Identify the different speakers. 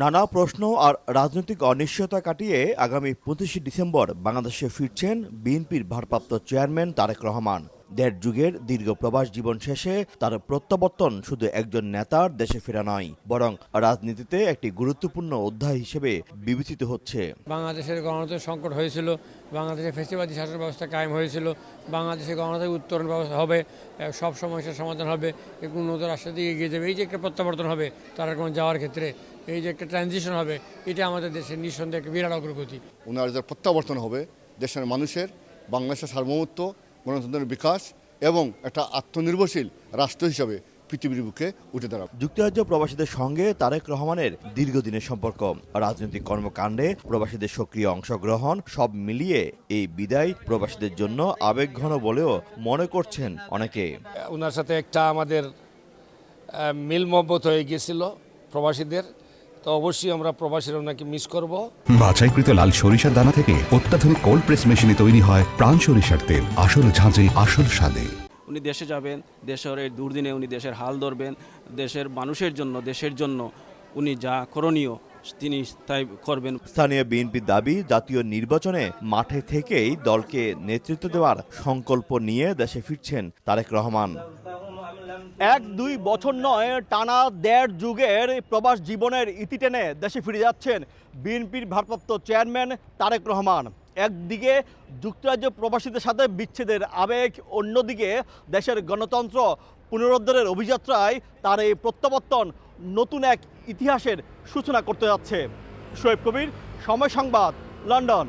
Speaker 1: নানা প্রশ্ন আর রাজনৈতিক অনিশ্চয়তা কাটিয়ে আগামী ২৫শে ডিসেম্বর বাংলাদেশে ফিরছেন বিএনপির ভারপ্রাপ্ত চেয়ারম্যান তারেক রহমান। দেড় যুগের দীর্ঘ প্রবাস জীবন শেষে তার প্রত্যাবর্তন শুধু একজন নেতার দেশে ফেরা নয়, বরং রাজনীতিতে একটি গুরুত্বপূর্ণ অধ্যায় হিসেবে বিবেচিত হচ্ছে।
Speaker 2: বাংলাদেশের গণতন্ত্রের সংকট হয়েছিল, বাংলাদেশে ফ্যাসিবাদী শাসন ব্যবস্থা কায়েম হয়েছিল, বাংলাদেশের গণতান্ত্রিক উত্তরণ ব্যবস্থা হবে, সব সমস্যার সমাধান হবে, একটু উন্নত রাষ্ট্রের দিকে এগিয়ে যাবে। এই যে একটা প্রত্যাবর্তন হবে তারা কোনো যাওয়ার ক্ষেত্রে, এই যে একটা ট্রানজিশন হবে, এটা আমাদের দেশের নিঃসন্দেহে একটা বিরাট অগ্রগতি।
Speaker 3: ওনার যে প্রত্যাবর্তন হবে দেশের মানুষের, বাংলাদেশের সার্বভৌমত্ব, গণতন্ত্রের বিকাশ এবং একটা আত্মনির্ভরশীল রাষ্ট্র হিসাবে পৃথিবীর বুকে উঠে দাঁড়াবে।
Speaker 1: যুক্তরাজ্য প্রবাসীদের সঙ্গে তারেক রহমানের দীর্ঘদিনের সম্পর্ক, রাজনৈতিক কর্মকাণ্ডে প্রবাসীদের সক্রিয় অংশগ্রহণ, সব মিলিয়ে এই বিদায় প্রবাসীদের জন্য আবেগঘন বলেও মনে করছেন অনেকে।
Speaker 4: ওনার সাথে একটা আমাদের মিল মহব্বত হয়ে গিয়েছিল প্রবাসীদের, তো অবশ্যই আমরা প্রবাসীরা ওনাকে মিস করব।
Speaker 5: বাছাইকৃত লাল সরিষার দানা থেকে অত্যাধুনিক কোল্ড প্রেস মেশিনে তৈরি হয় প্রাণ সরিষার তেল, আসল ঝাঁঝে আসল স্বাদে।
Speaker 6: উনি দেশে যাবেন, দেশের এই দুর্দিনে উনি দেশের হাল ধরবেন, দেশের মানুষের জন্য, দেশের জন্য উনি যা করণীয় তিনি তাই করবেন।
Speaker 1: স্থানীয় বিএনপির দাবি, জাতীয় নির্বাচনে মাঠে থেকেই দলকে নেতৃত্ব দেওয়ার সংকল্প নিয়ে দেশে ফিরছেন তারেক রহমান। ১-২ বছর নয়, টানা দেড় যুগের প্রবাস জীবনের ইতি টেনে দেশে ফিরে যাচ্ছেন বিএনপির ভারপ্রাপ্ত চেয়ারম্যান তারেক রহমান। একদিকে যুক্তরাজ্য প্রবাসীদের সাথে বিচ্ছেদের আবেগ, অন্যদিকে দেশের গণতন্ত্র পুনরুদ্ধারের অভিযাত্রায় তার এই প্রত্যাবর্তন নতুন এক ইতিহাসের সূচনা করতে যাচ্ছে। শোয়েব কবির, সময় সংবাদ, লন্ডন।